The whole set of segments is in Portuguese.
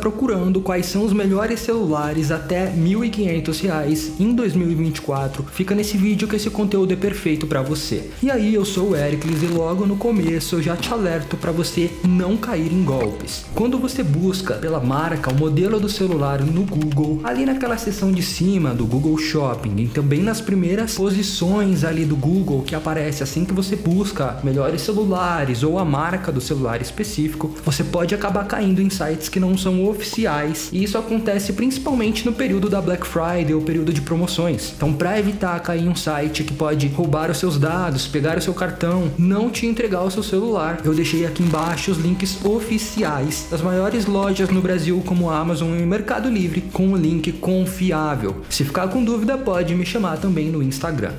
procurando quais são os melhores celulares até R$ 1.500 em 2024, fica nesse vídeo que esse conteúdo é perfeito para você. E aí, eu sou o Ericles e logo no começo eu já te alerto para você não cair em golpes. Quando você busca pela marca, o modelo do celular no Google, ali naquela seção de cima do Google Shopping e também nas primeiras posições ali do Google que aparece assim que você busca melhores celulares ou a marca do celular específico, você pode acabar caindo em sites que não são oficiais, e isso acontece principalmente no período da Black Friday ou período de promoções. Então, para evitar cair em um site que pode roubar os seus dados, pegar o seu cartão, não te entregar o seu celular, eu deixei aqui embaixo os links oficiais das maiores lojas no Brasil como Amazon e Mercado Livre com um link confiável. Se ficar com dúvida, pode me chamar também no Instagram.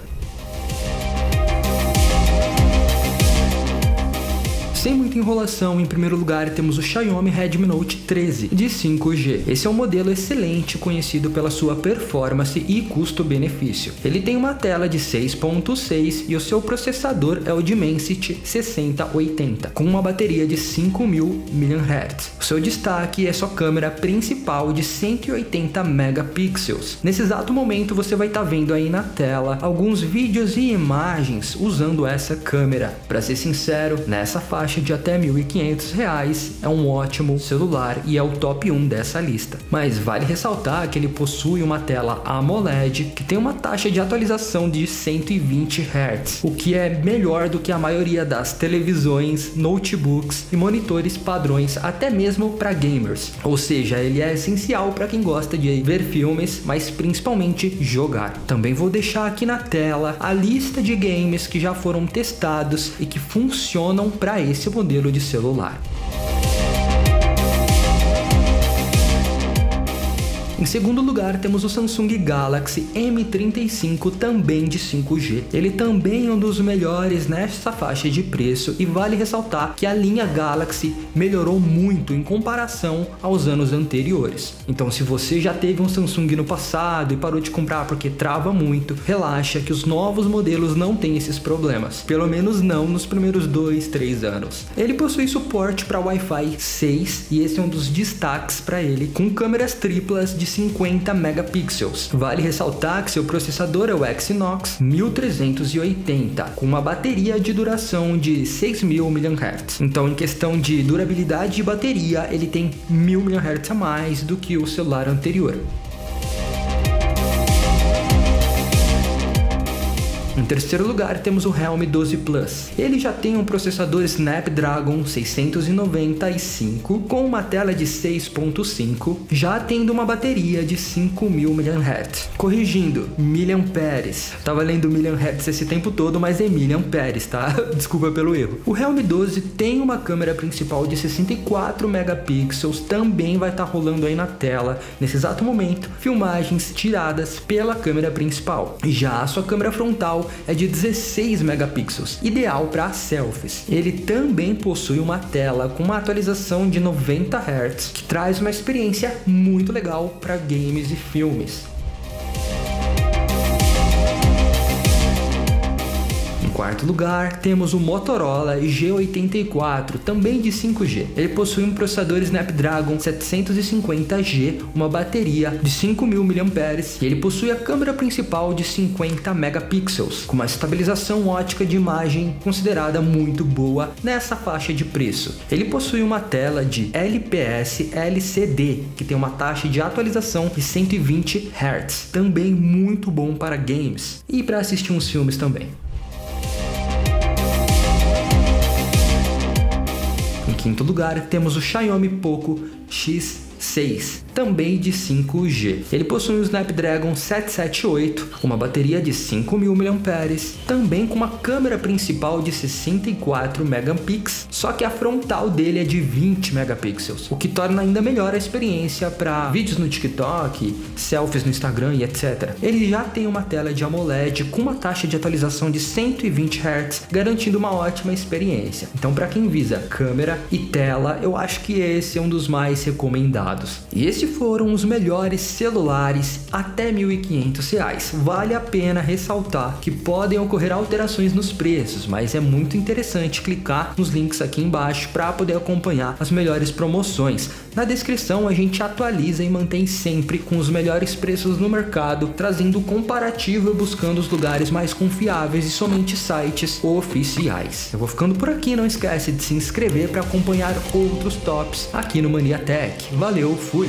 Sem muita enrolação, em primeiro lugar temos o Xiaomi Redmi Note 13 de 5G. Esse é um modelo excelente, conhecido pela sua performance e custo-benefício. Ele tem uma tela de 6.6 e o seu processador é o Dimensity 6080, com uma bateria de 5.000 mAh. O seu destaque é sua câmera principal de 180 megapixels. Nesse exato momento você vai estar vendo aí na tela alguns vídeos e imagens usando essa câmera. Para ser sincero, nessa faixa de até R$ 1.500 é um ótimo celular e é o top 1 dessa lista. Mas vale ressaltar que ele possui uma tela AMOLED que tem uma taxa de atualização de 120 Hz, o que é melhor do que a maioria das televisões, notebooks e monitores padrões, até mesmo para gamers. Ou seja, ele é essencial para quem gosta de ver filmes, mas principalmente jogar. Também vou deixar aqui na tela a lista de games que já foram testados e que funcionam para esse modelo de celular. Em segundo lugar, temos o Samsung Galaxy M35, também de 5G. Ele também é um dos melhores nessa faixa de preço e vale ressaltar que a linha Galaxy melhorou muito em comparação aos anos anteriores. Então, se você já teve um Samsung no passado e parou de comprar porque trava muito, relaxa que os novos modelos não têm esses problemas. Pelo menos não nos primeiros 2-3 anos. Ele possui suporte para Wi-Fi 6 e esse é um dos destaques para ele, com câmeras triplas de 50 megapixels. Vale ressaltar que seu processador é o Exynos 1380, com uma bateria de duração de 6.000 mAh. Então, em questão de durabilidade de bateria, ele tem 1.000 mAh a mais do que o celular anterior. Em terceiro lugar, temos o Realme 12 Plus. Ele já tem um processador Snapdragon 695 com uma tela de 6.5, já tendo uma bateria de 5.000 mAh. Corrigindo, miliamperes. Tava lendo miliamperes esse tempo todo, mas é miliamperes, tá? Desculpa pelo erro. O Realme 12 tem uma câmera principal de 64 megapixels, também vai estar rolando aí na tela, nesse exato momento, filmagens tiradas pela câmera principal. Já a sua câmera frontal é de 16 megapixels, ideal para selfies. Ele também possui uma tela com uma atualização de 90 Hz, que traz uma experiência muito legal para games e filmes. Em quarto lugar, temos o Motorola G84, também de 5G. Ele possui um processador Snapdragon 750G, uma bateria de 5.000 mAh e ele possui a câmera principal de 50 megapixels, com uma estabilização ótica de imagem considerada muito boa nessa faixa de preço. Ele possui uma tela de LPS LCD, que tem uma taxa de atualização de 120 Hz, também muito bom para games e para assistir uns filmes também. Em quinto lugar, temos o Xiaomi Poco X6, também de 5G. Ele possui um Snapdragon 778, uma bateria de 5.000 mAh, também com uma câmera principal de 64 megapixels, só que a frontal dele é de 20 megapixels, o que torna ainda melhor a experiência para vídeos no TikTok, selfies no Instagram e etc. Ele já tem uma tela de AMOLED com uma taxa de atualização de 120 Hz, garantindo uma ótima experiência. Então, para quem visa câmera e tela, eu acho que esse é um dos mais recomendados. indicados. E esses foram os melhores celulares até R$ 1.500. Vale a pena ressaltar que podem ocorrer alterações nos preços, mas é muito interessante clicar nos links aqui embaixo para poder acompanhar as melhores promoções. Na descrição a gente atualiza e mantém sempre com os melhores preços no mercado, trazendo comparativo e buscando os lugares mais confiáveis e somente sites oficiais. Eu vou ficando por aqui, não esquece de se inscrever para acompanhar outros tops aqui no Mania Tech. Valeu, fui!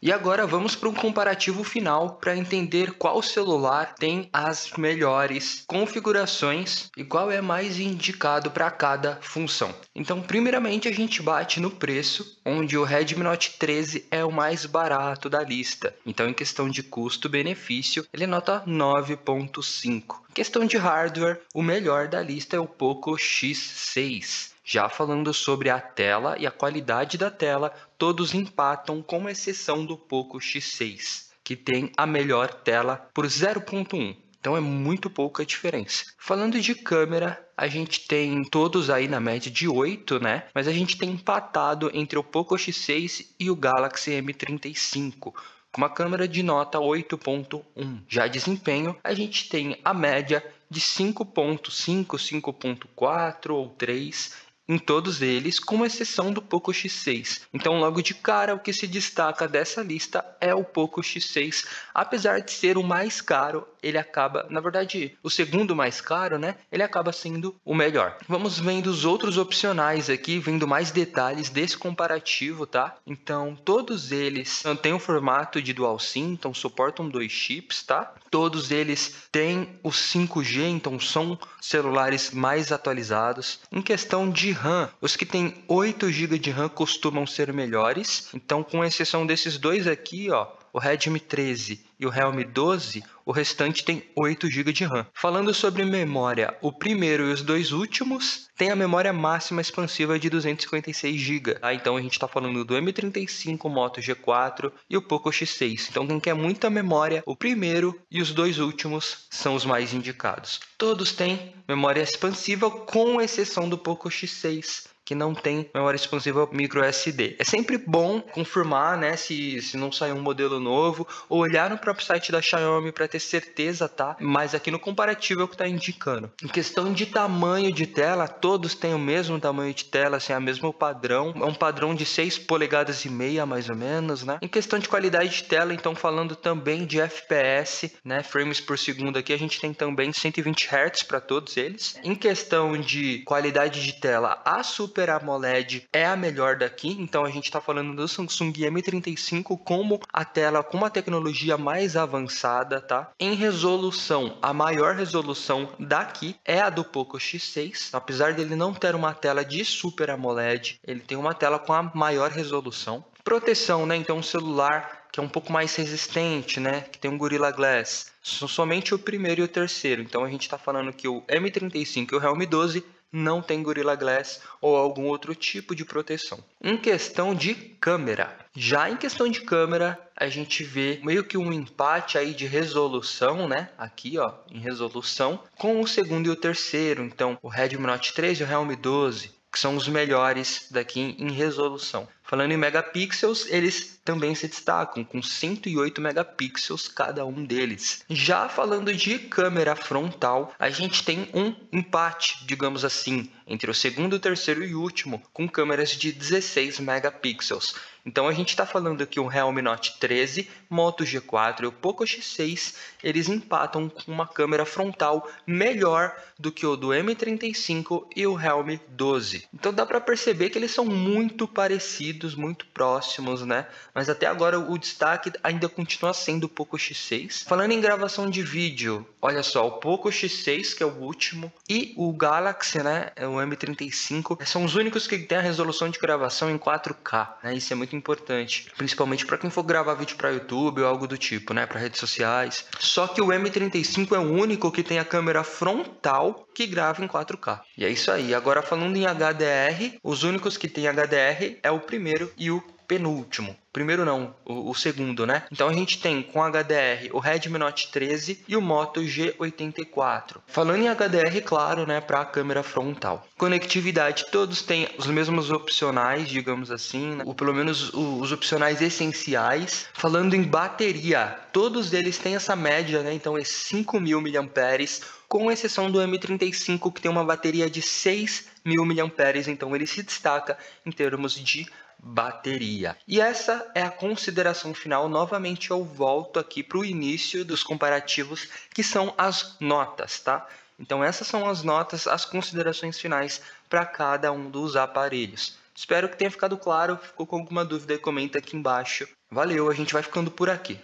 E agora vamos para um comparativo final para entender qual celular tem as melhores configurações e qual é mais indicado para cada função. Então, primeiramente a gente bate no preço, onde o Redmi Note 13 é o mais barato da lista. Então, em questão de custo-benefício, ele nota 9.5. Em questão de hardware, o melhor da lista é o Poco X6. Já falando sobre a tela e a qualidade da tela, todos empatam com exceção do Poco X6, que tem a melhor tela por 0.1. Então é muito pouca diferença. Falando de câmera, a gente tem todos aí na média de 8, né? Mas a gente tem empatado entre o Poco X6 e o Galaxy M35. Com uma câmera de nota 8.1. Já desempenho, a gente tem a média de 5.5, 5.4 ou 3 em todos eles, com exceção do Poco X6. Então, logo de cara, o que se destaca dessa lista é o Poco X6. Apesar de ser o mais caro, ele acaba, na verdade, o segundo mais caro, né? Ele acaba sendo o melhor. Vamos vendo os outros opcionais aqui, vendo mais detalhes desse comparativo, tá? Então, todos eles têm o formato de Dual SIM, então suportam 2 chips, tá? Todos eles têm o 5G, então são celulares mais atualizados. Em questão de RAM, os que têm 8 GB de RAM costumam ser melhores. Então, com exceção desses dois aqui, ó, o Redmi 13 e o Realme 12, o restante tem 8 GB de RAM. Falando sobre memória, o primeiro e os dois últimos têm a memória máxima expansiva de 256 GB. Tá? Então a gente está falando do M35 Moto G4 e o Poco X6. Então quem quer muita memória, o primeiro e os dois últimos são os mais indicados. Todos têm memória expansiva, com exceção do Poco X6, que não tem memória expansiva micro SD. É sempre bom confirmar, né, se não sair um modelo novo, ou olhar no próprio site da Xiaomi para ter certeza, tá? Mas aqui no comparativo é o que está indicando. Em questão de tamanho de tela, todos têm o mesmo tamanho de tela, assim, é o mesmo padrão. É um padrão de 6 polegadas e meia, mais ou menos, né? Em questão de qualidade de tela, então falando também de FPS, né, frames por segundo aqui, a gente tem também 120 Hz para todos eles. Em questão de qualidade de tela, a Super AMOLED é a melhor daqui, então a gente está falando do Samsung M35 como a tela com uma tecnologia mais avançada, tá? Em resolução, a maior resolução daqui é a do Poco X6, apesar dele não ter uma tela de Super AMOLED, ele tem uma tela com a maior resolução. Proteção, né? Então, um celular que é um pouco mais resistente, né? Que tem um Gorilla Glass. São somente o primeiro e o terceiro. Então, a gente está falando que o M35 e o Realme 12 não tem Gorilla Glass ou algum outro tipo de proteção. Em questão de câmera, já em questão de câmera, a gente vê meio que um empate aí de resolução, né? Aqui, ó, em resolução, com o segundo e o terceiro. Então, o Redmi Note 13 e o Realme 12, que são os melhores daqui em resolução. Falando em megapixels, eles também se destacam, com 108 megapixels cada um deles. Já falando de câmera frontal, a gente tem um empate, digamos assim, entre o segundo, o terceiro e o último, com câmeras de 16 megapixels. Então a gente está falando que o Realme Note 13, Moto G4 e o Poco X6, eles empatam com uma câmera frontal melhor do que o do M35 e o Realme 12. Então dá para perceber que eles são muito parecidos, muito próximos, né? Mas até agora o destaque ainda continua sendo o Poco X6. Falando em gravação de vídeo, olha só, o Poco X6, que é o último, e o Galaxy, né, o M35, são os únicos que têm a resolução de gravação em 4K, né? Isso é muito importante, principalmente para quem for gravar vídeo para YouTube ou algo do tipo, né, para redes sociais. Só que o M35 é o único que tem a câmera frontal que grava em 4K. E é isso aí. Agora falando em HDR, os únicos que tem HDR é o primeiro e o penúltimo. Primeiro não, o segundo, né? Então a gente tem com HDR o Redmi Note 13 e o Moto G84. Falando em HDR, claro, né, para a câmera frontal. Conectividade, todos têm os mesmos opcionais, digamos assim, né? Ou pelo menos os opcionais essenciais. Falando em bateria, todos eles têm essa média, né? Então é 5.000 mAh, com exceção do M35, que tem uma bateria de 6.000 mAh, então ele se destaca em termos de bateria. E essa é a consideração final. Novamente eu volto aqui para o início dos comparativos, que são as notas, tá? Então essas são as notas, as considerações finais para cada um dos aparelhos. Espero que tenha ficado claro. Ficou com alguma dúvida, comenta aqui embaixo. Valeu, a gente vai ficando por aqui.